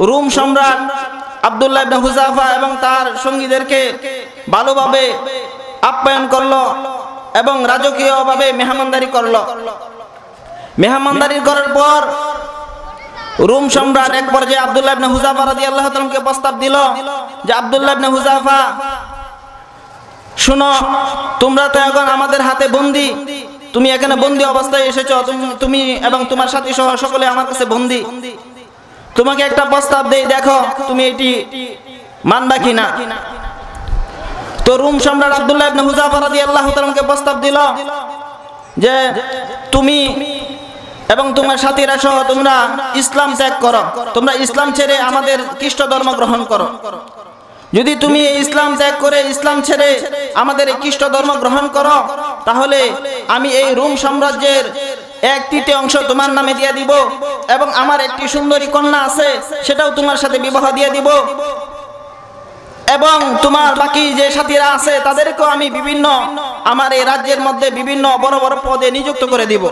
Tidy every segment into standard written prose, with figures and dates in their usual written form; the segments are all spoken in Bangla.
রোম সম্রাট আব্দুল্লাহ ইবনে হুযাফা এবং তার সঙ্গীদেরকে ভালোভাবে আপ্যায়ন করলো এবং রাজকীয়ভাবে মেহমানদারি করলো। মেহমানদারি করার পর রোম সম্রাট এক পর্যায়ে আব্দুল্লাহ ইবনে হুযাফা রাদিয়াল্লাহু তাআলাকে প্রস্তাব দিল যে আব্দুল্লাহ ইবনে হুযাফা, শুনো, তোমরা তো এখন আমাদের হাতে বন্দী, তুমি এখানে বন্দী অবস্থায় এসেছো, তুমি এবং তোমার সাথী সহ সকলে আমার কাছে বন্দী। তোমাকে একটা প্রস্তাব দেই, দেখো তুমি এটি মানবা কিনা। তো রোম সম্রাট আব্দুল্লাহ ইবনে হুযাফা রাদিয়াল্লাহু তাআলাকে প্রস্তাব দিল যে তুমি এবং তোমার সাথীরা সহ তোমরা ইসলাম ত্যাগ করো, তোমরা ইসলাম ছেড়ে আমাদের খ্রিস্ট ধর্ম গ্রহণ করো। যদি তুমি এই ইসলাম ত্যাগ করে ইসলাম ছেড়ে আমাদের এই খ্রিস্ট ধর্ম গ্রহণ করো, তাহলে আমি এই রোম সাম্রাজ্যের 1/3 তোমার নামে দিয়ে দিব এবং আমার একটি সুন্দরী কন্যা আছে সেটাও তোমার সাথে বিবাহ দিয়ে দিব এবং তোমার বাকি যে সাথীরা আছে তাদেরকেও আমি বিভিন্ন আমার এই রাজ্যের মধ্যে বিভিন্ন বড় বড় পদে নিযুক্ত করে দিব।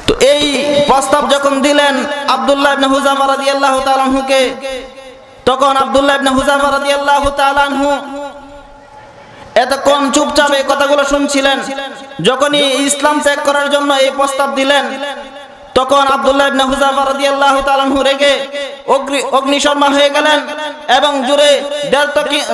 তো এই প্রস্তাব যখন দিলেন আব্দুল্লাহ ইবনে হুযাফা রাদিয়াল্লাহু তাআলা আনহুকে, তখন আব্দুল্লাহ ইবনে হুযাফা রাদিয়াল্লাহু তাআলা আনহু এতক্ষণ চুপচাপ এই কথাগুলো শুনছিলেন। যখনই ইসলাম ত্যাগ করার জন্য এই প্রস্তাব দিলেন, তখন আব্দুল্লাহ ইবনে হুযাফা রাদিয়াল্লাহু তাআলা আনহু রেগে অগ্নিশর্মা হয়ে গেলেন এবং জোরে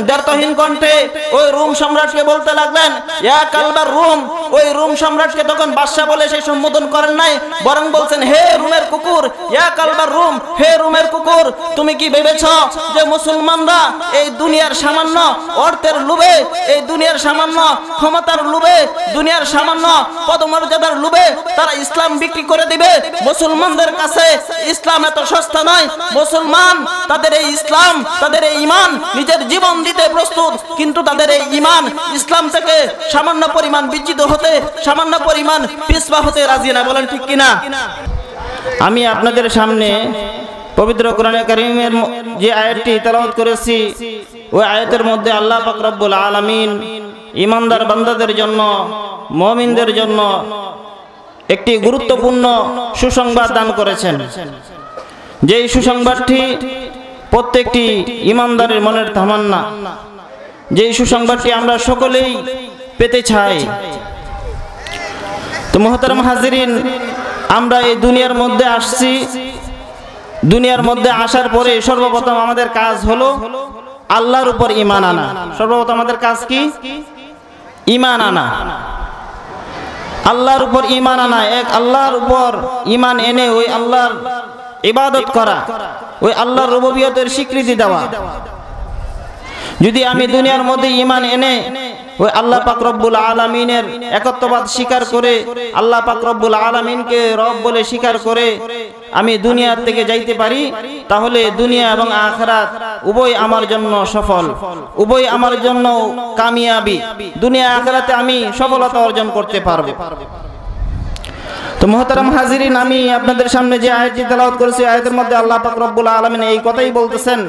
দ্ব্যর্থহীন কণ্ঠে ওই রোম সম্রাটকে বলতে লাগলেন, ইয়া কালবার রোম। ওই রোম সম্রাটকে তখন বাদশা বলে সেই সম্বোধন করেন নাই, বরং বলছেন, হে রোমের কুকুর, ইয়া কালবার রোম, হে রোমের কুকুর, তুমি কি ভেবেছো যে মুসলমানরা এই দুনিয়ার সামান্য অর্থের লোভে, এই দুনিয়ার সামান্য ক্ষমতার লোভে, দুনিয়ার সামান্য পদমর্যাদার লোভে তারা ইসলাম বিক্রি করে দিবে? মুসলমানদের কাছে ইসলাম এত সস্তা নয়। মুসলমান তাদের এই ইসলাম, তাদের এই ঈমান নিজের জীবন দিতে প্রস্তুত, কিন্তু তাদের এই ঈমান ইসলাম থেকে সামান্য পরিমাণ বিচ্যুত হতে, সামান্য পরিমাণ পিছপা হতে রাজি না। বলেন ঠিক কিনা? আমি আপনাদের সামনে পবিত্র কোরআনে কারীমের যে আয়াতটি তেলাওয়াত করেছি, ওই আয়াতের মধ্যে আল্লাহ পাক রব্বুল আলামিন ঈমানদার বান্দাদের জন্য, মুমিনদের জন্য একটি গুরুত্বপূর্ণ সুসংবাদ দান করেছেন। যেই সুসংবাদটি প্রত্যেকটি ঈমানদারের মনের তামান্না, যেই সুসংবাদটি আমরা সকলেই পেতে চাই। তো মুহতারাম হাজিরিন, আমরা এই দুনিয়ার মধ্যে আসছি। দুনিয়ার মধ্যে আসার পরে সর্বপ্রথম আমাদের কাজ হলো আল্লাহর উপর ঈমান আনা। সর্বপ্রথম আমাদের কাজ কি? ঈমান আনা, আল্লাহর উপর ঈমান আনা। এক আল্লাহর উপর ঈমান এনে ওই আল্লাহর ইবাদত করা, ওই আল্লাহর রুবুবিয়তের স্বীকৃতি দেওয়া। যদি আমি দুনিয়ার মধ্যে ঈমান এনে ওই আল্লাহ পাক রব্বুল আলামিনের একত্ববাদ স্বীকার করে, আল্লাহ পাক রব্বুল আলামিনকে রব বলে স্বীকার করে আমি দুনিয়া থেকে যাইতে পারি, তাহলে দুনিয়া এবং আখিরাত উভয় আমার জন্য সফল, উভয় আমার জন্য কামিয়াবি। দুনিয়া আখিরাতে আমি সফলতা অর্জন করতে পারবো। তো মুহতারাম হাজিরিন, আমি আপনাদের সামনে যে আয়াতটি তেলাওয়াত করেছি, আয়াতের মধ্যে আল্লাহ পাক রব্বুল আলামিন এই কথাই বলতেছেন,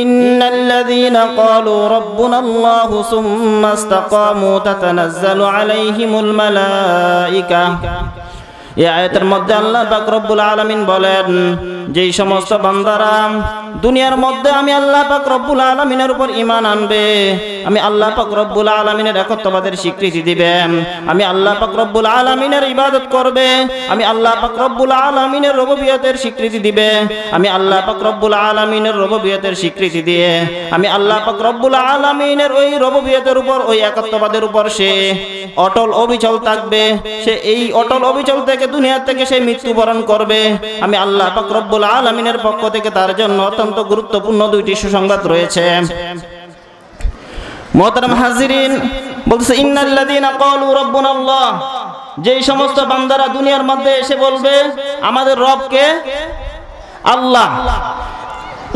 ইন্নাল্লাযীনা ক্বালু রাব্বুনাল্লাহু সুম্মা ইসতাকামু তাতানাজ্জালু আলাইহিমুল মালায়েকা। এই আয়াতের মধ্যে আল্লাহ পাক রব্বুল আলামিন বলেন, যেই সমস্ত বান্দারা দুনিয়ার মধ্যে আমি আল্লাহ পাক রব্বুল আলামিনের উপর ঈমান আনবে, আমি আল্লাহ পাক রব্বুল আলামিনের একত্ববাদের স্বীকৃতি দিবে, আমি আল্লাহ পাক রব্বুল আলামিনের ইবাদত করবে, আমি আল্লাহ পাক রব্বুল আলামিনের রুবুবিয়তের স্বীকৃতি দিবে, আমি আল্লাহ পাক রব্বুল আলামিনের রুবুবিয়তের স্বীকৃতি দিয়ে আমি আল্লাহ পাক রব্বুল আলামিনের ওই রুবুবিয়তের উপর, ওই একত্ববাদের উপর সে অটল অবিচল থাকবে। সে এই অটল অবিচল থেকে দুনিয়া থেকে সে মৃত্যুবরণ করবে। আমি আল্লাহ পাক রব্বুল আলামিনের পক্ষ থেকে তার জন্য অত্যন্ত গুরুত্বপূর্ণ দুইটি সুসংবাদ রয়েছে। মুহতারাম হাজিরিন, বলছে ইন্নাল্লাযীনা ক্বালু রাব্বুনাল্লাহ, যেই সমস্ত বান্দারা দুনিয়ার মধ্যে এসে বলবে আমাদের রব কে? আল্লাহ।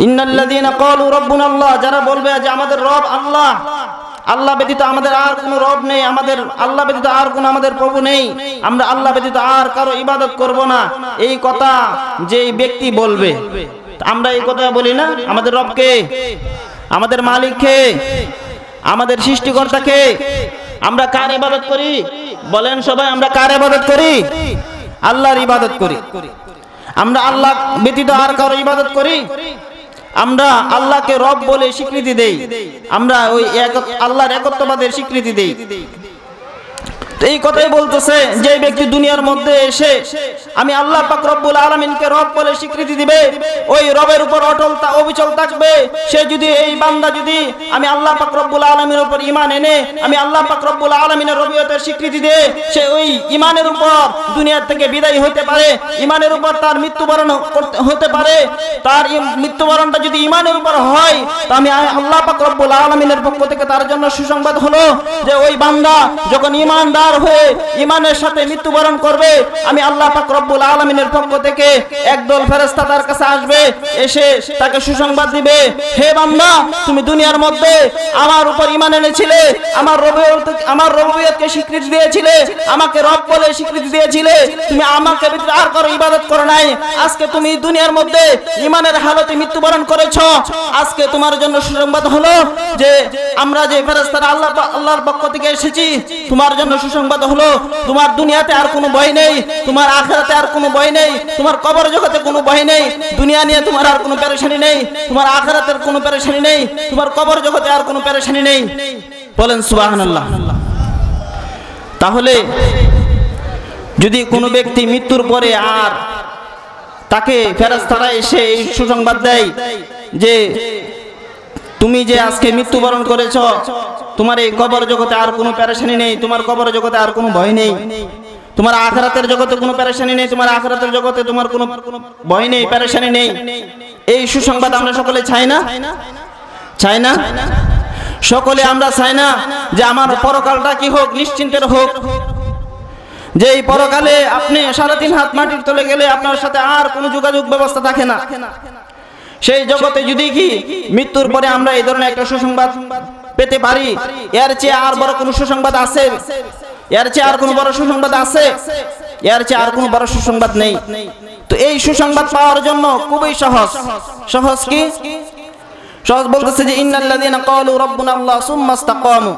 ইন্নাল্লাযীনা ক্বালু রাব্বুনাল্লাহ, যারা বলবে যে আমাদের রব আল্লাহ, আল্লাহ ব্যতীত আমাদের আর কোনো রব নেই, আমাদের আল্লাহ ব্যতীত আর কোনো আমাদের প্রভু নেই, আমরা আল্লাহ ব্যতীত আর কারো ইবাদত করব না, এই কথা যেই ব্যক্তি বলবে, আমরা এই কথা বলি না? আমাদের রব কে? আমাদের মালিক কে? আমাদের সৃষ্টিকর্তা কে? আমরা কার ইবাদত করি? বলেন সবাই, আমরা কার ইবাদত করি? আল্লাহর ইবাদত করি। আমরা আল্লাহ ব্যতীত আর কারো ইবাদত করি? আমরা আল্লাহকে রব বলে স্বীকৃতি দেই, আমরা ওই আল্লাহর একত্ববাদের স্বীকৃতি দেই। তো এই কথাই বলতেছে, যে ব্যক্তি দুনিয়ার মধ্যে এসে আমি আল্লাহ পাক রব্বুল আলামিনকে রব বলে স্বীকৃতি দিবে, ওই রবের উপর অবিচল থাকবে, সে যদি এই বান্দা যদি আমি আল্লাহ পাক রব্বুল আলামিনের উপর ঈমান এনে আমি আল্লাহ পাক রব্বুল আলামিনের রবিয়তের স্বীকৃতি দিয়ে সে ওই ঈমানের উপর দুনিয়া থেকে বিদায় হতে পারে, ঈমানের উপর তার মৃত্যুবরণ হতে পারে। তার মৃত্যুবরণটা যদি ঈমানের উপর হয়, তো আমি আল্লাহ পাক রব্বুল আলামিনের পক্ষ থেকে তার জন্য সুসংবাদ হলো যে ওই বান্দা যখন ঈমানদার হয়ে ঈমানের সাথে মৃত্যুবরণ করবে, আমি আল্লাহ পাক রব্বুল আলামিনের পক্ষ থেকে একদল ফেরেশতা তার কাছে আসবে, এসে তাকে সুসংবাদ দিবে, হে বান্দা তুমি দুনিয়ার মধ্যে আমার উপর ঈমান এনেছিলে, আমার রবিয়তকে স্বীকৃতি দিয়েছিলে, আমাকে রব বলে স্বীকৃতি দিয়েছিলে, তুমি আমাকে ব্যতীত আর কারো ইবাদত করো নাই, আজকে তুমি দুনিয়ার মধ্যে ঈমানের হালতে মৃত্যুবরণ করেছো, আজকে তোমার জন্য সুসংবাদ হলো যে আমরা যে ফেরেশতারা আল্লাহর পক্ষ থেকে এসেছি, তোমার জন্য সুসংবাদ হলো তোমার দুনিয়াতে আর কোনো ভয় নেই, তোমার আখিরাতে আর কোনো ভয় নেই, তোমার কবর জগতে কোনো ভয় নেই, দুনিয়া নিয়ে তোমার আর কোনো পেরেশানি নেই, তোমার আখিরাতের কোনো পেরেশানি নেই, তোমার কবর জগতে আর কোনো পেরেশানি নেই। বলেন সুবহানাল্লাহ। তাহলে যদি কোনো ব্যক্তি মৃত্যুর পরে আর তাকে ফেরেশতারা এসে এই সুসংবাদ দেয় যে তুমি যে আজকে মৃত্যুবরণ করেছ, তোমার এই কবর জগতে আর কোনো পেরেশানি নেই, তোমার কবর জগতে আর কোনো ভয় নেই, তোমার আখিরাতের জগতে কোনো পেরেশানি নেই, তোমার আখিরাতের জগতে তোমার কোনো ভয় নেই, পেরেশানি নেই, এই সুসংবাদ আমরা সকলে চাই না? চাই না? সকলে আমরা চাই না যে আমার পরকালটা কি হোক, নিশ্চিন্তের হোক, যে এই পরকালে আপনি 3.5 হাত মাটির তলে গেলে আপনার সাথে আর কোনো যোগাযোগ ব্যবস্থা থাকে না। সেই জগতে যদি কি মৃত্যুর পরে আমরা এই ধরনের একটা সুসংবাদ পেতে পারি, এর চেয়ে আর বড় কোনো সুসংবাদ আছে? এর চেয়ে আর কোনো বড় সুসংবাদ আছে? এর চেয়ে আর কোনো বড় সুসংবাদ নেই। তো এই সুসংবাদ পাওয়ার জন্য খুবই সহজ। সহজ কি? সহজ বলতেছে যে ইন্নাল্লাযীনা ক্বালু রাব্বুনা আল্লাহ সুম্মা ইসতাকামু,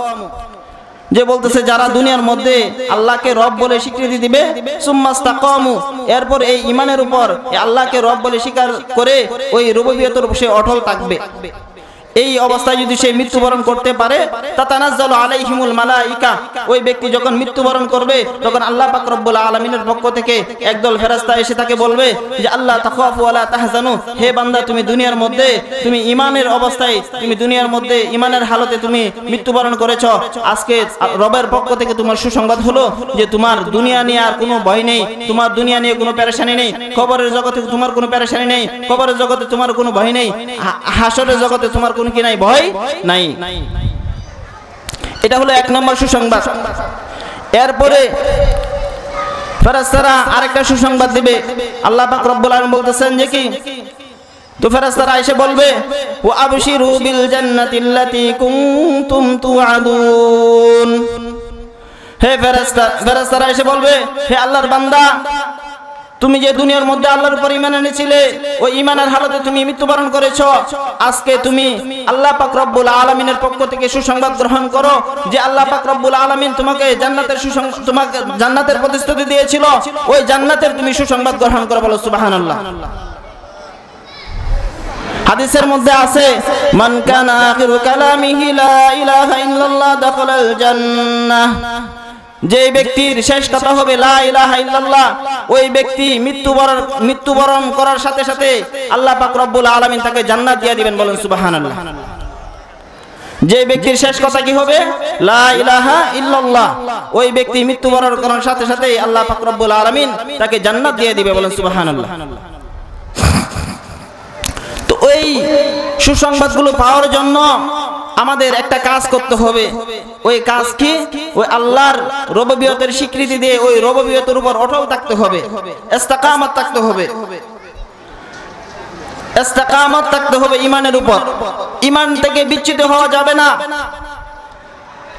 যে বলতেছে যারা দুনিয়ার মধ্যে আল্লাহকে রব বলে স্বীকৃতি দিবে, সুম্মা ইসতাকামু, এরপর এই ঈমানের উপর আল্লাহকে রব বলে স্বীকার করে ওই রুবুবিয়তের উপর সে অটল থাকবে, এই অবস্থায় যদি সে মৃত্যুবরণ করতে পারে, তাতানাজ্জালু আলাইহিমুল মালাইকা, ওই ব্যক্তি যখন মৃত্যুবরণ করবে তখন আল্লাহ পাক রব্বুল আলামিনের পক্ষ থেকে একদল ফেরেশতা এসে তাকে বলবে যে আল্লাহ তাখাফু ওয়ালা তাহজানু, হে বান্দা তুমি দুনিয়ার মধ্যে তুমি ঈমানের অবস্থায়, তুমি দুনিয়ার মধ্যে ঈমানের হালতে তুমি মৃত্যুবরণ করেছো, আজকে রবের পক্ষ থেকে তোমার সুসংবাদ হলো যে তোমার দুনিয়া নিয়ে আর কোনো ভয় নেই, তোমার দুনিয়া নিয়ে কোনো পেরেশানি নেই, কবরের জগতে তোমার কোনো পেরেশানি নেই, কবরের জগতে তোমার কোনো ভয় নেই, হাসরের জগতে তোমার কোনো কি নাই, ভয় নাই। এটা হলো 1 নম্বর সুসংবাদ। এরপরে ফেরেশতারা আরেকটা সুসংবাদ দিবে। আল্লাহ পাক রব্বুল আলামিন বলতেছেন যে কি, তো ফেরেশতারা এসে বলবে ওয়া আবশিরু বিল জান্নাতিল্লাতী কুনতুম তুআদুন, হে ফেরেশতারা এসে বলবে হে আল্লাহর বান্দা, তুমি যে দুনিয়ার মধ্যে আল্লাহর উপর ঈমান এনেছিলে, ওই ঈমানের হালতে তুমি মৃত্যুবরণ করেছো, আজকে তুমি আল্লাহ পাক রব্বুল আলামিনের পক্ষ থেকে সুসংবাদ গ্রহণ করো যে আল্লাহ পাক রব্বুল আলামিন তোমাকে জান্নাতের প্রতিশ্রুতি দিয়েছিল, ওই জান্নাতের তুমি সুসংবাদ গ্রহণ করো। বলো সুবহানাল্লাহ। হাদিসের মধ্যে আছে মান কানা আখিরু কালামিহি লা ইলাহা ইল্লাল্লাহ দাখালাল জান্নাহ, যে ব্যক্তির শেষ কথা হবে লা ইলাহা ইল্লাল্লাহ, ওই ব্যক্তি মৃত্যুবরণ করার সাথে সাথে আল্লাহ পাক রব্বুল আলামিন তাকে জান্নাত দিয়ে দিবেন। বলেন সুবহানাল্লাহ। যে ব্যক্তির শেষ কথা কি হবে লা ইলাহা ইল্লাল্লাহ, ওই ব্যক্তি মৃত্যুবরণ করার সাথে সাথে আল্লাহ পাক রব্বুল আলামিন তাকে জান্নাত দিয়ে দিবে। বলেন সুবহানাল্লাহ। তো ওই সুসংবাদগুলো পাওয়ার জন্য আমাদের একটা কাজ করতে হবে। ওই কাজ কি? ওই আল্লাহর রুবুবিয়তের স্বীকৃতি দিয়ে ওই রুবুবিয়তের উপর অটল থাকতে হবে, ইস্তেকামত থাকতে হবে, ইস্তেকামত থাকতে হবে ঈমানের উপর। ঈমান থেকে বিচ্যুত হওয়া যাবে না।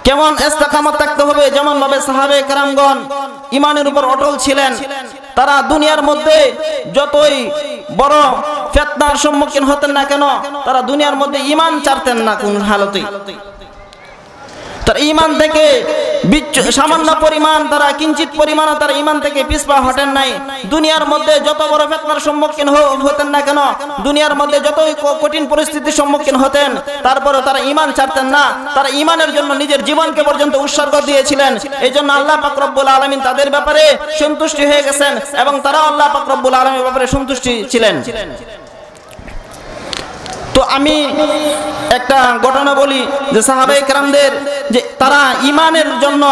কেমন ইস্তেকামত থাকতে হবে? যেমন ভাবে সাহাবে কেরামগণ ঈমানের উপর অটল ছিলেন, তারা দুনিয়ার মধ্যে যতই বড় ফিতনার সম্মুখীন হতেন না কেন, তারা দুনিয়ার মধ্যে ঈমান ছাড়তেন না কোন হালতেই। তার ঈমান থেকে সামান্য পরিমাণ তারা কিঞ্চিত পরিমাণ তারা ঈমান থেকে পিছপা হটেন নাই। দুনিয়ার মধ্যে যত বড় ফিতনার সম্মুখীন হতেন না কেন, দুনিয়ার মধ্যে যতই কঠিন পরিস্থিতির সম্মুখীন হতেন, তারপরে তারা ঈমান ছাড়তেন না। তারা ঈমানের জন্য নিজের জীবনকে পর্যন্ত উৎসর্গ দিয়েছিলেন। এই জন্য আল্লাহ পাক রব্বুল আলামিন তাদের ব্যাপারে সন্তুষ্টি হয়ে গেছেন এবং তারা আল্লাহ পাক রব্বুল আলামিনের ব্যাপারে সন্তুষ্টি ছিলেন। তো আমি একটা ঘটনা বলি যে সাহাবায়ে কেরামদের যে তারা ঈমানের জন্য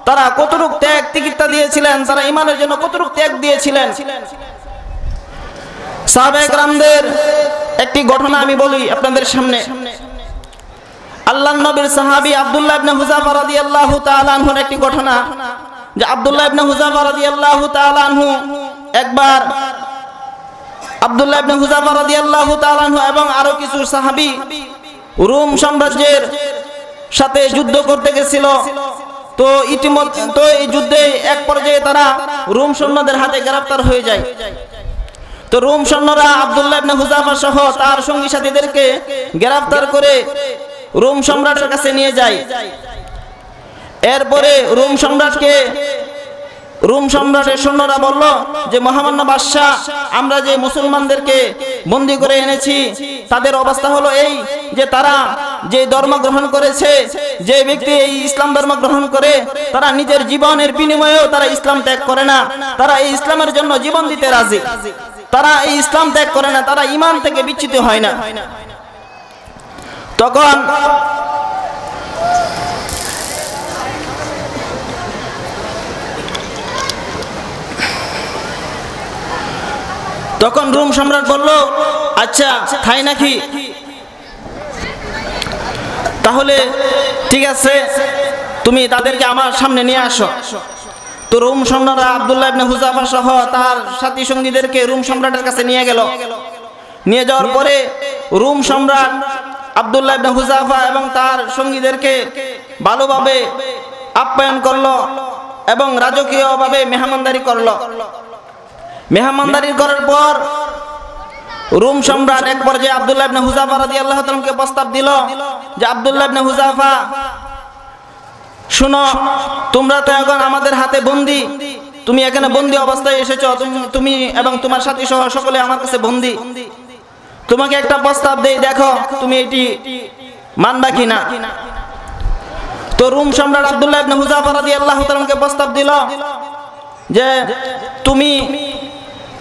তারা কতটুকু ত্যাগ তিতিক্ষা দিয়েছিলেন, তারা ঈমানের জন্য কতটুকু ত্যাগ দিয়েছিলেন। সাহাবায়ে কেরামদের একটি ঘটনা আমি বলি আপনাদের সামনে। আল্লাহর নবীর সাহাবী আব্দুল্লাহ ইবনে হুযাফা রাদিয়াল্লাহু তাআলা আনহুর একটি ঘটনা, যে আব্দুল্লাহ ইবনে হুযাফা রাদিয়াল্লাহু তাআলা আনহু একবার আব্দুল্লাহ ইবনে হুযাফা রাদিয়াল্লাহু তাআলা আনহু এবং আরো কিছু সাহাবী রোম সাম্রাজ্যের সাথে যুদ্ধ করতে গেছিল। তো ইতিমধ্যে এই যুদ্ধে এক পর্যায়ে তারা রোম সৈন্যদের হাতে গ্রেফতার হয়ে যায়। তো রোম সৈন্যরা আব্দুল্লাহ ইবনে হুযাফা সহ তার সঙ্গী সাথীদেরকে গ্রেফতার করে রোম সম্রাটের কাছে নিয়ে যায়। এরপরে রোম সম্রাটের সৈন্যরা বলল যে মহামান্য বাদশা, আমরা যে মুসলমানদেরকে বন্দী করে এনেছি তাদের অবস্থা হলো এই যে তারা যে ধর্ম গ্রহণ করেছে, যে ব্যক্তি এই ইসলাম ধর্ম গ্রহণ করে তারা নিজের জীবনের বিনিময়েও তারা ইসলাম ত্যাগ করে না, তারা এই ইসলামের জন্য জীবন দিতে রাজি, তারা এই ইসলাম ত্যাগ করে না, তারা ঈমান থেকে বিচ্যুত হয় না। তখন রোম সম্রাট বলল, আচ্ছা তাই নাকি, তাহলে ঠিক আছে তুমি তাদেরকে আমার সামনে নিয়ে আসো। তো রোম সৈন্যরা আব্দুল্লাহ ইবনে হুযাফা সহ তার সাথী সঙ্গীদেরকে রোম সম্রাটের কাছে নিয়ে গেল। নিয়ে যাওয়ার পরে রোম সম্রাট আব্দুল্লাহ ইবনে হুযাফা এবং তার সঙ্গীদেরকে ভালোভাবে আপ্যায়ন করলো এবং রাজকীয়ভাবে মেহমানদারি করলো। মেহমানদারি করার পর রোম সম্রাট এক পর্যায়ে আব্দুল্লাহ ইবনে হুযাফা রাদিয়াল্লাহু তাআলাকে প্রস্তাব দিল যে আব্দুল্লাহ ইবনে হুযাফা, শুনো, তোমরা তো এখন আমাদের হাতে বন্দী, তুমি এখানে বন্দী অবস্থায় এসেছো, তুমি এবং তোমার সাথী সহ সকলে আমার কাছে বন্দী। তোমাকে একটা প্রস্তাব দেই, দেখো তুমি এটি মানবা কিনা। তো রোম সম্রাট আব্দুল্লাহ ইবনে হুযাফা রাদিয়াল্লাহু তাআলাকে প্রস্তাব দিল যে তুমি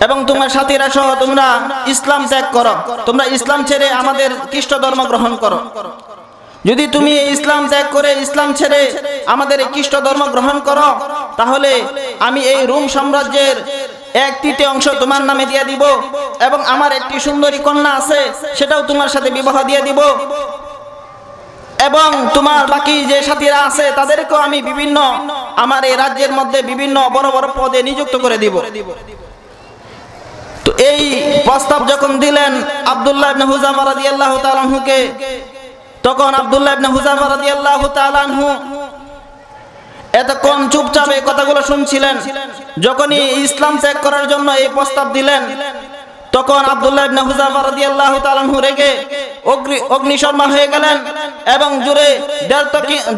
এবং তোমার সাথীরা সহ তোমরা ইসলাম ত্যাগ করো, তোমরা ইসলাম ছেড়ে আমাদের খ্রিস্ট ধর্ম গ্রহণ করো। যদি তুমি ইসলাম ত্যাগ করে ইসলাম ছেড়ে আমাদের খ্রিস্ট ধর্ম গ্রহণ করো, তাহলে আমি এই রোম সাম্রাজ্যের 1/3 অংশ তোমার নামে দিয়ে দিব এবং আমার একটি সুন্দরী কন্যা আছে সেটাও তোমার সাথে বিবাহ দিয়ে দিব, এবং তোমার বাকি যে সাথীরা আছে তাদেরকেও আমি বিভিন্ন আমার এই রাজ্যের মধ্যে বিভিন্ন বড় বড় পদে নিযুক্ত করে দিব। তো এই প্রস্তাব যখন দিলেন আব্দুল্লাহ ইবনে হুযাফা রাদিয়াল্লাহু তাআলা আনহুকে, তখন আব্দুল্লাহ ইবনে হুযাফা রাদিয়াল্লাহু তাআলা আনহু এতক্ষণ চুপচাপ এই কথাগুলো শুনছিলেন। যখনই ইসলাম ত্যাগ করার জন্য এই প্রস্তাব দিলেন, তখন আব্দুল্লাহ ইবনে হুযাফা রাদিয়াল্লাহু তাআলা আনহু রেগে অগ্নিশর্মা হয়ে গেলেন এবং জোরে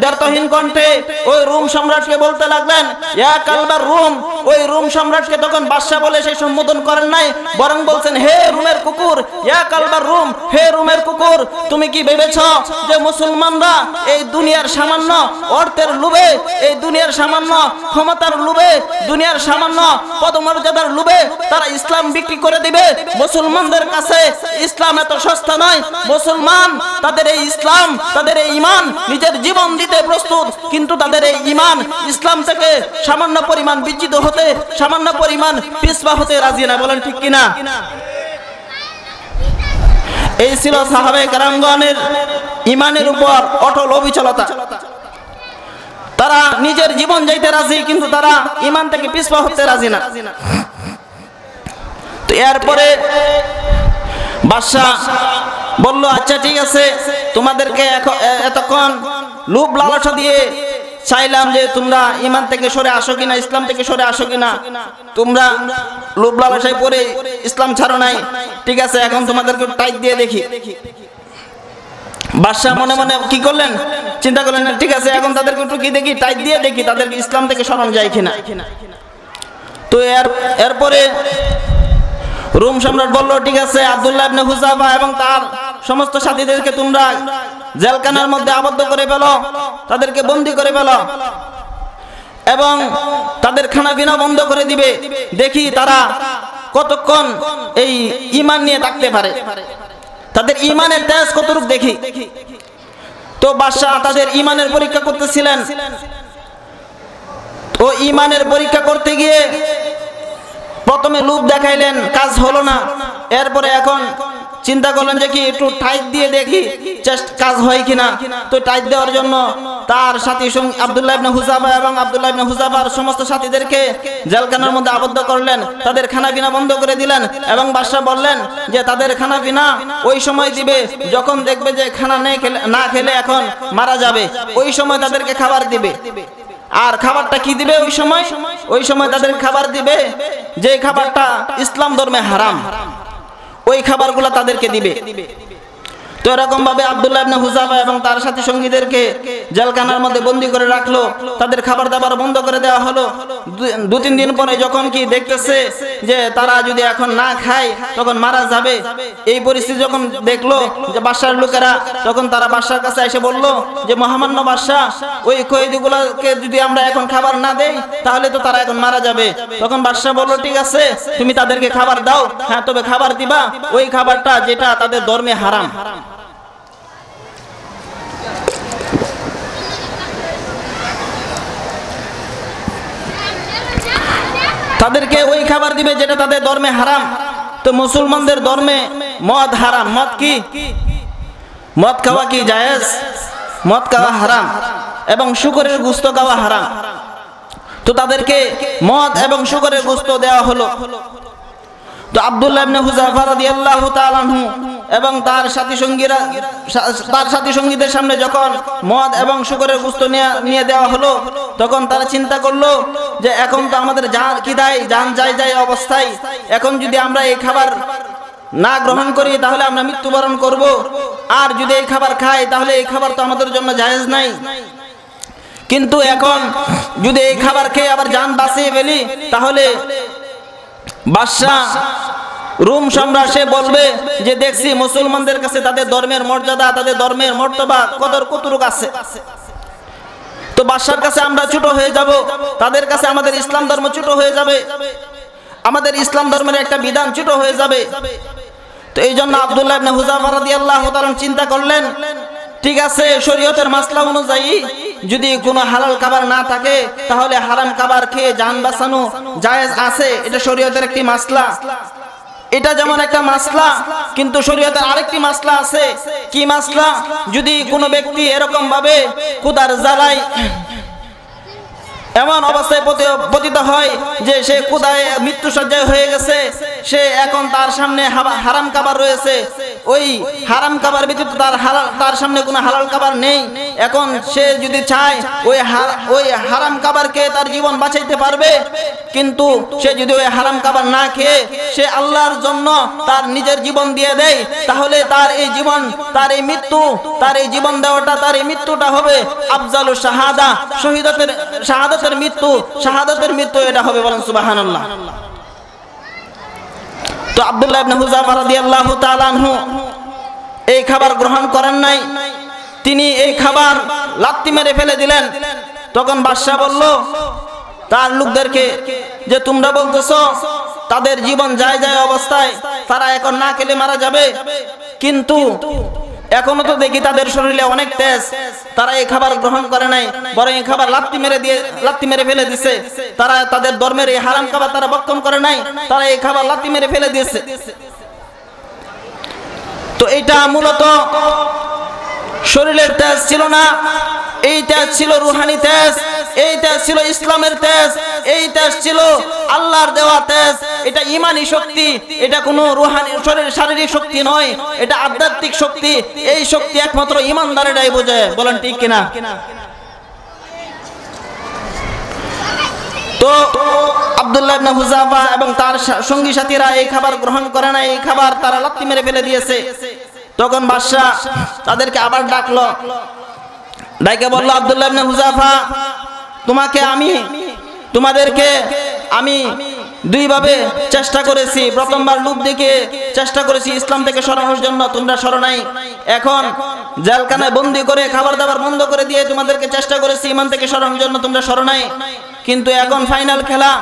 দ্ব্যর্থহীন কণ্ঠে ওই রোম সম্রাটকে বলতে লাগলেন, ইয়া কালবার রোম। ওই রোম সম্রাটকে তখন বাদশা বলে সেই সম্বোধন করেন নাই, বরং বলছেন, হে রোমের কুকুর, ইয়া কালবার রোম, হে রোমের কুকুর, তুমি কি ভেবেছো যে মুসলমানরা এই দুনিয়ার সামান্য অর্থের লোভে, এই দুনিয়ার সামান্য ক্ষমতার লোভে, দুনিয়ার সামান্য পদমর্যাদার লোভে তারা ইসলাম বিক্রি করে দিবে? মুসলমানদের কাছে ইসলাম এত সস্তা নয়। মুসলমান তাদের এই ইসলাম, তাদের এই ঈমান নিজের জীবন দিতে প্রস্তুত, কিন্তু তাদের এই ঈমান ইসলাম থেকে সামান্য পরিমাণ বিচ্যুত হতে, সামান্য পরিমাণ পিছপা হতে রাজি না। বলেন ঠিক কিনা? এই ছিল সাহাবায়ে কেরামগণের ঈমানের উপর অটল অবিচলতা। তারা নিজের জীবন যাইতে রাজি, কিন্তু তারা ঈমান থেকে পিছপা হতে রাজি না। তো এরপরে বাদশা বলল, আচ্ছা ঠিক আছে, তোমাদেরকে এতক্ষণ লোভ লালসা দিয়ে চাইলাম যে তোমরা ঈমান থেকে সরে আসো কিনা, ইসলাম থেকে সরে আসো কিনা, তোমরা লোভ লালসায় পড়ে ইসলাম ছাড়ো নাই, ঠিক আছে, এখন তোমাদেরকে টাইট দিয়ে দেখি। বাদশাহ মনে মনে কি করলেন, চিন্তা করলেন ঠিক আছে এখন তাদেরকে একটু কি দেখি, টাইট দিয়ে দেখি তাদেরকে ইসলাম থেকে সরানো যায় কিনা। তো এরপরে রোম সম্রাট বলল ঠিক আছে আব্দুল্লাহ ইবনে হুযাফা এবং তার সমস্ত সাথীদেরকে তোমরা জেলখানার মধ্যে আবদ্ধ করে ফেলো, তাদেরকে বন্দী করে ফেলো এবং তাদের খানা পিনা বন্ধ করে দিবে, দেখি তারা কতক্ষণ এই ঈমান নিয়ে থাকতে পারে, তাদের ঈমানের তেজ কতটুকু দেখি। তো বাদশাহ তাদের ঈমানের পরীক্ষা করতেছিলেন। তো ঈমানের পরীক্ষা করতে গিয়ে প্রথমে লোভ দেখাইলেন, কাজ হলো না। এরপরে এখন চিন্তা করলেন যে কি একটু টাইট দিয়ে দেখি কাজ হয় কিনা। তো টাইট দেওয়ার জন্য তার সাথী আব্দুল্লাহ ইবনে হুযাফা এবং আব্দুল্লাহ ইবনে হুযাফার সমস্ত সাথীদেরকে জেলখানার মধ্যে আবদ্ধ করলেন, তাদের খানা পিনা বন্ধ করে দিলেন এবং বাদশা বললেন যে তাদের খানা পিনা ওই সময় দিবে যখন দেখবে যে খানা না খেলে এখন মারা যাবে, ওই সময় তাদেরকে খাবার দিবে। আর খাবারটা কি দিবে ওই সময় তাদের খাবার দিবে যে খাবারটা ইসলাম ধর্মে হারাম, ওই খাবারগুলো তাদেরকে দিবে। তো এরকম ভাবে আব্দুল্লাহ ইবনে হুযাফা এবং তার সাথী সঙ্গীদেরকে জেলখানার মধ্যে বন্দী করে রাখলো, তাদের খাবার দাবার বন্ধ করে দেওয়া হলো। 2-3 দিন পরে যখন কি দেখতেছে যে তারা যদি এখন না খায় তখন মারা যাবে, এই পরিস্থিতি যখন দেখলো যে বাদশার লোকেরা, তখন তারা বাদশার কাছে এসে বলল যে মহামান্য বাদশা, ওই কয়েদিগুলোকে যদি আমরা এখন খাবার না দেই তাহলে তো তারা এখন মারা যাবে। তখন বাদশা বলল ঠিক আছে তুমি তাদেরকে খাবার দাও, হ্যাঁ তবে খাবার দিবা ওই খাবারটা যেটা তাদের ধর্মে হারাম। তাদেরকে ওই খাবার দিবে যেটা তাদের ধর্মে হারাম। তো মুসলমানদের ধর্মে মদ হারাম, মদ কি, মদ খাওয়া কি জায়েজ? মদ খাওয়া হারাম এবং শুকরের গোশত খাওয়া হারাম। তো তাদেরকে মদ এবং শুকরের গোশত দেওয়া হলো। তো আব্দুল্লাহ ইবনে হুযাফা রাদিয়াল্লাহু তাআলা আনহু এবং তার সাথী সঙ্গীদের সামনে যখন মদ এবং শুকরের গোশত নিয়ে দেওয়া হলো, তখন তারা চিন্তা করলো যে এখন তো আমাদের জান যায় অবস্থায়, এখন যদি আমরা এই খাবার না গ্রহণ করি তাহলে আমরা মৃত্যুবরণ করব, আর যদি এই খাবার খাই তাহলে এই খাবার তো আমাদের জন্য জায়েজ নাই। কিন্তু এখন যদি এই খাবার খেয়ে আবার জান বাঁচিয়ে ফেলি তাহলে বাদশা রোম সম্রাট সে বলবে যে দেখছি মুসলমানদের কাছে তাদের ধর্মের মর্যাদা, তাদের ধর্মের মর্তবা কতটুকু আছে। তো বাদশার কাছে আমরা ছোট হয়ে যাব, তাদের কাছে আমাদের ইসলাম ধর্ম ছোট হয়ে যাবে, আমাদের ইসলাম ধর্মের একটা বিধান ছোট হয়ে যাবে। তো এই জন্য আব্দুল্লাহ ইবনে হুযাফা রাদিয়াল্লাহু তাআলা চিন্তা করলেন ঠিক আছে শরীয়তের মাসলা অনুযায়ী যদি কোনো হালাল খাবার না থাকে তাহলে হারাম খাবার খেয়ে জান বাঁচানো জায়েজ আছে, এটা শরীয়তের একটি মাসলা। এটা যেমন একটা মাসলা, কিন্তু শরীয়তের আরেকটি মাসলা আছে। কি মাসলা? যদি কোনো ব্যক্তি এরকম ভাবে ক্ষুধার জ্বালায় এমন অবস্থায় পতিত হয় যে সে ক্ষুধায় মৃত্যুসজ্জায় হয়ে গেছে, সে এখন তার সামনে হারাম খাবার রয়েছে, ওই হারাম খাবার ব্যতীত তার সামনে কোনো হালাল খাবার নেই, এখন সে যদি চায় ওই হারাম খাবারকে তার জীবন বাঁচাইতে পারবে, কিন্তু সে যদি ওই হারাম খাবার না খেয়ে সে আল্লাহর জন্য তার নিজের জীবন দিয়ে দেয়, তাহলে তার এই জীবন, তার এই মৃত্যু, তার এই জীবন দেওয়াটা, তার এই মৃত্যুটা হবে আফজালু শাহাদা, শাহাদাতের মৃত্যু এটা হবে। বলেন সুবহানাল্লাহ। তো আব্দুল্লাহ ইবনে হুযাফা রাদিয়াল্লাহু তাআলা আনহু এই খাবার গ্রহণ করেন নাই, তিনি এই খাবার লাত্তি মেরে ফেলে দিলেন। তখন বাদশা বলল তার লোকদেরকে যে তোমরা বলতেছো তাদের জীবন যায় অবস্থায় তারা এখন না খেলে মারা যাবে, কিন্তু এখনো তো দেখি তাদের শরীরে অনেক তেজ, তারা এই খাবার গ্রহণ করে নাই, বরং এই খাবার লাত্তি মেরে ফেলে দিছে। তারা তাদের ধর্মের এই হারাম খাবার তারা ভক্ষণ করে নাই, তারা এই খাবার লাত্তি মেরে ফেলে দিয়েছে। তো এটা মূলত শরীরের তেজ ছিল না, এই তেজ ছিল রুহানি তেজ, এই তেজ ছিল ইসলামের তেজ, এই তেজ ছিল আল্লাহর দেওয়া তেজ। এটা ঈমানি শক্তি, এটা কোনো রুহানি শারীরিক শক্তি নয়, এটা আধ্যাত্মিক শক্তি। এই শক্তি একমাত্র ঈমানদারেরাই বোঝে। বলেন ঠিক কিনা? তো আব্দুল্লাহ ইবনে হুযাফা এবং তার সঙ্গী সাথীরা এই খাবার গ্রহণ করে না, এই খাবার তারা লাত্তি মেরে ফেলে দিয়েছে। তখন বাদশা তাদেরকে আবার ডাকলো, ডাকে বলল, আব্দুল্লাহ ইবনে হুযাফা, তোমাদেরকে আমি দুইভাবে চেষ্টা করেছি। প্রথমবার লোভ দেখে চেষ্টা করেছি ইসলাম থেকে সরানোর জন্য, তোমরা সরো নাই। এখন জেলখানায় বন্দি করে খাবার দাবার বন্ধ করে দিয়ে তোমাদেরকে চেষ্টা করেছি ঈমান থেকে সরানোর জন্য, তোমরা সরো নাই। কিন্তু এখন ফাইনাল খেলা,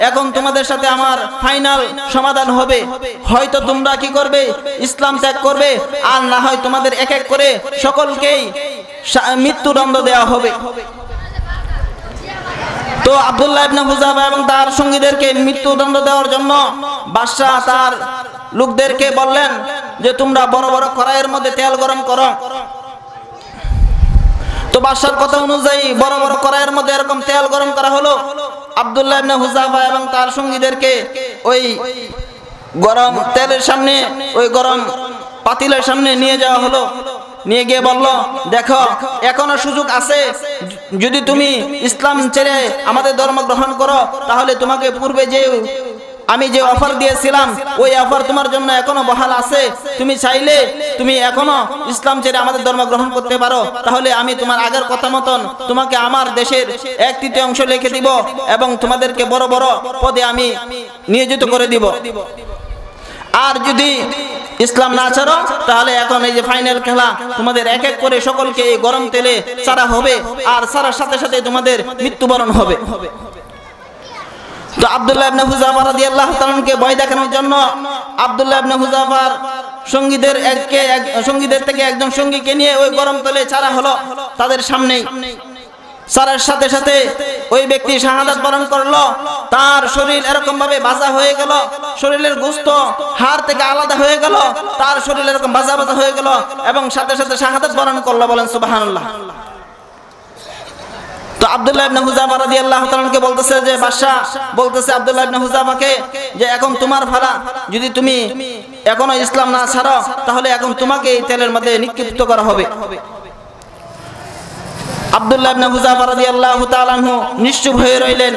এখন তোমাদের সাথে আমার ফাইনাল সমাধান হবে। হয়তো তোমরা কি করবে, ইসলাম ত্যাগ করবে, আর না হয় তোমাদের এক এক করে সকলকেই মৃত্যুদণ্ড দেওয়া হবে। তো আব্দুল্লাহ ইবনে হুযাফা এবং তার সঙ্গীদেরকে মৃত্যুদণ্ড দেওয়ার জন্য বাদশা তার লোকদেরকে বললেন যে তোমরা বড় বড় কড়াইয়ের মধ্যে তেল গরম করো। তো বাদশার কথা অনুযায়ী বড় বড় কড়াইয়ের মধ্যে এরকম তেল গরম করা হলো। আব্দুল্লাহ ইবনে হুযাফা এবং তার সঙ্গীদেরকে ওই গরম তেলের সামনে, ওই গরম পাতিলের সামনে নিয়ে যাওয়া হলো। নিয়ে গিয়ে বলল, দেখো এখনো সুযোগ আছে, যদি তুমি ইসলাম ছেড়ে আমাদের ধর্ম গ্রহণ করো তাহলে তোমাকে পূর্বে যে আমি যে অফার দিয়েছিলাম ওই অফার তোমার জন্য এখনো বহাল আছে। তুমি চাইলে তুমি এখনো ইসলাম ছেড়ে আমাদের ধর্ম গ্রহণ করতে পারো, তাহলে আমি তোমার আগের কথা মতন তোমাকে আমার দেশের 1/3 লিখে দিব এবং তোমাদেরকে বড় বড় পদে আমি নিয়োজিত করে দিব। আর যদি ইসলাম না ছাড়ো তাহলে এখন এই যে ফাইনাল খেলা, তোমাদের এক এক করে সকলকে এই গরম তেলে ছাড়া হবে, আর ছাড়ার সাথে সাথে তোমাদের মৃত্যুবরণ হবে। তো আব্দুল্লাহ ইবনে হুযাফা রাদিয়াল্লাহু তাআলাকে ভয় দেখানোর জন্য আব্দুল্লাহ ইবনে হুযাফার সঙ্গীদের থেকে একজন সঙ্গীকে নিয়ে ওই গরম তেলে ছাড়া হলো তাদের সামনেই। ছাড়ার সাথে সাথে ওই ব্যক্তি শাহাদাত বরণ করলো। তার শরীর এরকম ভাবে ভাজা হয়ে গেল, শরীরের গোশত হাড় থেকে আলাদা হয়ে গেল, তার শরীর এরকম ভাজা ভাজা হয়ে গেল এবং সাথে সাথে শাহাদাত বরণ করলো। বলেন সুবহানাল্লাহ। তো আব্দুল্লাহ ইবনে হুযাফা রাদিয়াল্লাহু তাআলাকে বলতেছে যে বাদশা বলতেছে আব্দুল্লাহ ইবনে হুযাফাকে যে এখন তোমার ফালা, যদি তুমি এখনো ইসলাম না ছাড়ো তাহলে এখন তোমাকে এই তেলের মধ্যে নিক্ষিপ্ত করা হবে। আব্দুল্লাহ ইবনে হুযাফা রাদিয়াল্লাহু তাআলা আনহু নিশ্চুপ হয়ে রইলেন।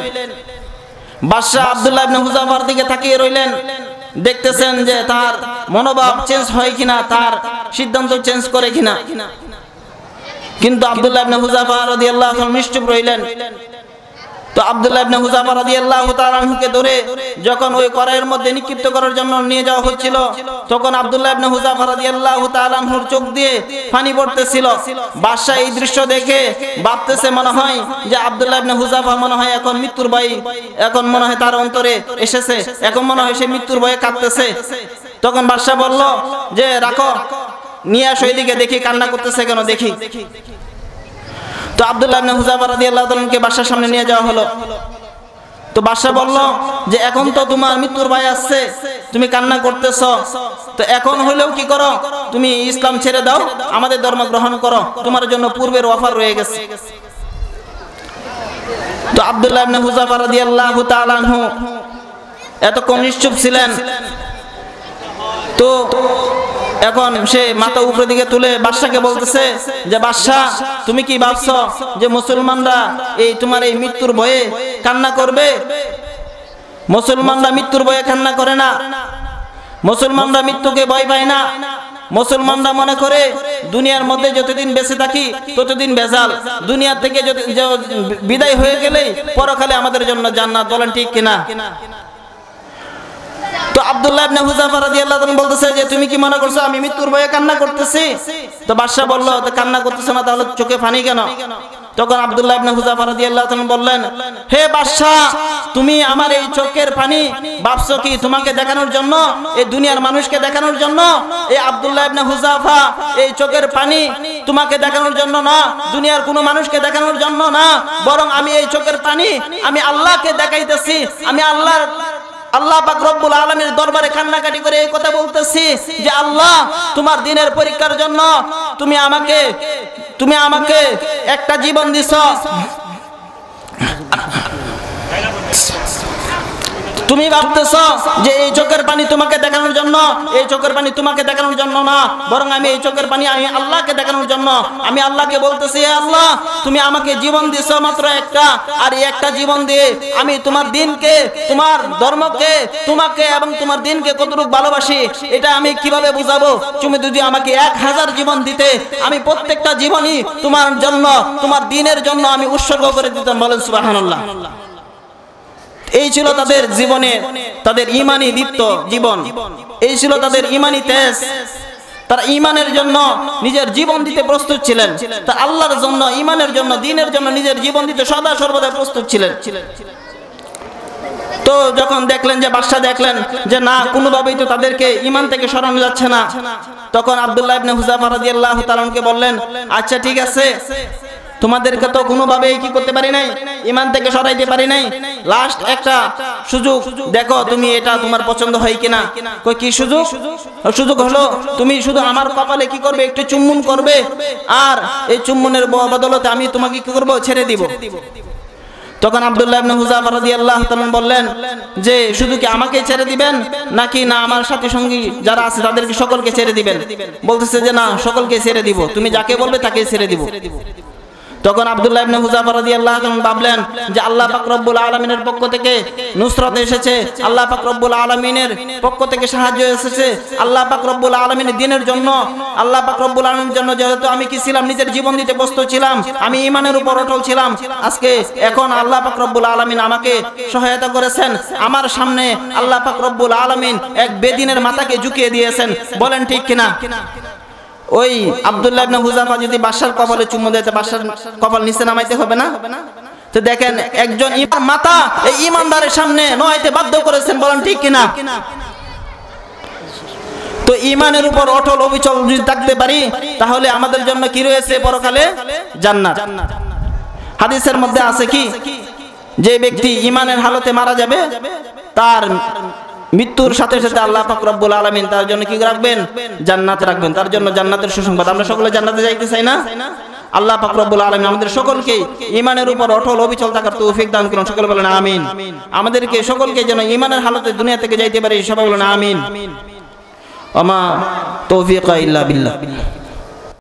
বাদশা আব্দুল্লাহ ইবনে হুযাফার দিকে তাকিয়ে রইলেন, দেখতেছেন যে তার মনোভাব চেঞ্জ হয় কিনা, তার সিদ্ধান্ত চেঞ্জ করে কিনা। কিন্তু আব্দুল্লাহ ইবনে হুযাফা রাদিয়াল্লাহু তাআলা নিশ্চুপ রইলেন। তো আব্দুল্লাহ ইবনে হুযাফা রাদিয়াল্লাহু তাআলা আনহুকে ধরে যখন ওই কড়াইয়ের মধ্যে নিক্ষিপ্ত করার জন্য নিয়ে যাওয়া হচ্ছিল, তখন আব্দুল্লাহ ইবনে হুযাফা রাদিয়াল্লাহু তাআলা আনহুর চোখ দিয়ে পানি পড়তেছিল। বাদশা এই দৃশ্য দেখে ভাবতেছে মনে হয় যে আব্দুল্লাহ ইবনে হুযাফা মনে হয় এখন মৃত্যুর ভয়, এখন মনে হয় তার অন্তরে এসেছে, এখন মনে হয় সে মৃত্যুর ভয়ে কাঁদতেছে। তখন বাদশা বলল যে রাখো, নিয়ে আসো এদিকে, দেখি কান্না করতেছে কেন দেখি। তো আব্দুল্লাহ ইবনে হুযাফা রাদিয়াল্লাহু তাআলাকে বাদশার সামনে নিয়ে যাওয়া হলো। তো বাদশা বলল যে এখন তো তোমার মৃত্যুর ভয় আসছে, তুমি কান্না করতেছো, তো এখন হইলেও কি করো, তুমি ইসলাম ছেড়ে দাও, আমাদের ধর্ম গ্রহণ করো, তোমার জন্য পূর্বের অফার রয়ে গেছে। তো আব্দুল্লাহ ইবনে হুযাফা রাদিয়াল্লাহু তাআলা আনহু এতক্ষণ নিশ্চুপ ছিলেন। তো এখন সে মাথা উপরের দিকে তুলে বাদশাকে বলতেছে যে বাদশা, তুমি কি ভাবছো যে মুসলমানরা এই তোমার এই মৃত্যুর ভয়ে কান্না করবে? মুসলমানরা মৃত্যুর ভয়ে কান্না করে না, মুসলমানরা মৃত্যুকে ভয় পায় না। মুসলমানরা মনে করে দুনিয়ার মধ্যে যতদিন বেঁচে থাকি ততদিন ভেজাল, দুনিয়া থেকে বিদায় হয়ে গেলেই পরকালে আমাদের জন্য জান্নাত। বলেন ঠিক কিনা? তো আব্দুল্লাহ ইবনে হুযাফা রাদিয়াল্লাহু তাআলা বলতেছে যে তুমি কি মনে করছো আমি মৃত্যুর ভয়ে কান্না করতেছি? তো বাদশা বলল, তো কান্না করতেছ না তাহলে চোখে পানি কেন? তখন আব্দুল্লাহ ইবনে হুযাফা রাদিয়াল্লাহু তাআলা বললেন, হে বাদশা, তুমি আমার এই চোখের পানি ভাবছো কি তোমাকে দেখানোর জন্য, এই দুনিয়ার মানুষকে দেখানোর জন্য? এই আব্দুল্লাহ ইবনে হুযাফা এই চোখের পানি তোমাকে দেখানোর জন্য না, দুনিয়ার কোনো মানুষকে দেখানোর জন্য না, বরং আমি এই চোখের পানি আমি আল্লাহকে দেখাইতেছি। আমি আল্লাহ পাক রব্বুল আলামিনের দরবারে কান্নাকাটি করে এই কথা বলতেছি যে আল্লাহ, তোমার দিনের পরীক্ষার জন্য তুমি আমাকে একটা জীবন দিছো, তুমি ভাবতেছো যে এই চোখের পানি তোমাকে দেখানোর জন্য, এই চোখের পানি তোমাকে দেখানোর জন্য না, বরং আমি এই চোখের পানি আমি আল্লাহকে দেখানোর জন্য। আমি আল্লাহকে বলতেছি, হে আল্লাহ, তুমি আমাকে জীবন দিছো মাত্র একটা, আর এই একটা জীবন দিয়ে আমি তোমার দিনকে, তোমার ধর্মকে, তোমাকে এবং তোমার দিনকে কতটুকু ভালোবাসি এটা আমি কিভাবে বুঝাবো? তুমি যদি আমাকে 1000 জীবন দিতে, আমি প্রত্যেকটা জীবনই তোমার জন্য, তোমার দিনের জন্য আমি উৎসর্গ করে দিতাম। বলেন সুবহানাল্লাহ। এই ছিল তাদের জীবনে, তাদের ঈমানি দীপ্ত জীবন, এই ছিল তাদের ঈমানি তেজ। তারা ঈমানের জন্য নিজের জীবন দিতে প্রস্তুত ছিলেন, তা আল্লাহর জন্য, ঈমানের জন্য, দ্বীনের জন্য নিজের জীবন দিতে সদা সর্বদা প্রস্তুত ছিলেন। তো যখন দেখলেন যে বাদশা দেখলেন যে না, কোনোভাবেই তো তাদেরকে ঈমান থেকে সরানো যাচ্ছে না, তখন আব্দুল্লাহ ইবনে হুযাফা রাদিয়াল্লাহু তাআলা কে বললেন, আচ্ছা ঠিক আছে, তোমাদেরকে তো কোনোভাবেই কি করতে পারি নাই, ঈমান থেকে সরাইতে পারি নাই, লাস্ট একটা সুযোগ দেখো, তুমি এটা তোমার পছন্দ হয় কিনা। কই কি সুযোগ? সুযোগ হলো তুমি শুধু আমার কপালে কি করবে, একটু চুম্বন করবে, আর এই চুম্বনের বদলতে আমি তোমাকে কি করব, ছেড়ে দিব। তখন আব্দুল্লাহ ইবনে হুযাফা রাদিয়াল্লাহু তাআলা বললেন যে শুধু কি আমাকে ছেড়ে দিবেন, নাকি না আমার সাথী সঙ্গী যারা আছে তাদেরকে সকলকে ছেড়ে দিবেন? বলতেছে যে না, সকলকে ছেড়ে দিব, তুমি যাকে বলবে তাকে ছেড়ে দিব। তখন আব্দুল্লাহ ইবনে হুযাফা রাদিয়াল্লাহু তাআলা ভাবলেন যে আল্লাহ পাক রব্বুল আলামিনের পক্ষ থেকে নুসরত এসেছে, আল্লাহ পাক রব্বুল আলামিনের পক্ষ থেকে সাহায্য এসেছে, আল্লাহ পাক রব্বুল আলামিনের দ্বীনের জন্য, আল্লাহ পাক রব্বুল আলামিনের জন্য যেহেতু আমি কি ছিলাম, নিজের জীবন দিতে প্রস্তুত ছিলাম, আমি ঈমানের উপর অটল ছিলাম, আজকে এখন আল্লাহ পাক রব্বুল আলামিন আমাকে সহায়তা করেছেন, আমার সামনে আল্লাহ পাক রব্বুল আলামিন এক বেদিনের মাথাকে ঝুঁকিয়ে দিয়েছেন। বলেন ঠিক কিনা? ওই আব্দুল্লাহ ইবনে হুযাফা যদি বাদশার কপালে চুম্বন দিতে, বাদশার কপাল নিচে নামাইতে হবে না? তো দেখেন একজন ইমাম মাতা এই ইমানদারের সামনে নয়তে বাধ্য করেছেন। বলেন ঠিক কিনা? তো ঈমানের উপর অটল অবিচল যদি থাকতে পারি, তাহলে আমাদের জন্য কি রয়েছে পরকালে? জান্নাত। হাদিসের মধ্যে আছে কি, যে ব্যক্তি ঈমানের হালতে মারা যাবে, তার মৃত্যুর সাথে সাথে আল্লাহ পাক রব্বুল আলামিন তার জন্য কি রাখবেন? জান্নাত রাখবেন, তার জন্য জান্নাতের সুসংবাদ। আমরা সকলে জান্নাতে যাইতে চাই না? আল্লাহ পাক রব্বুল আলামিন আমাদের সকলকে ঈমানের উপর অটল অবিচল থাকার তৌফিক দান করুন। সকলে বলেন আমিন। আমাদেরকে সকলকে যেন ঈমানের হালতে দুনিয়া থেকে যাইতে পারি, সবাই বলেন আমিন। ওমা তৌফিক ইল্লা বিল্লাহ।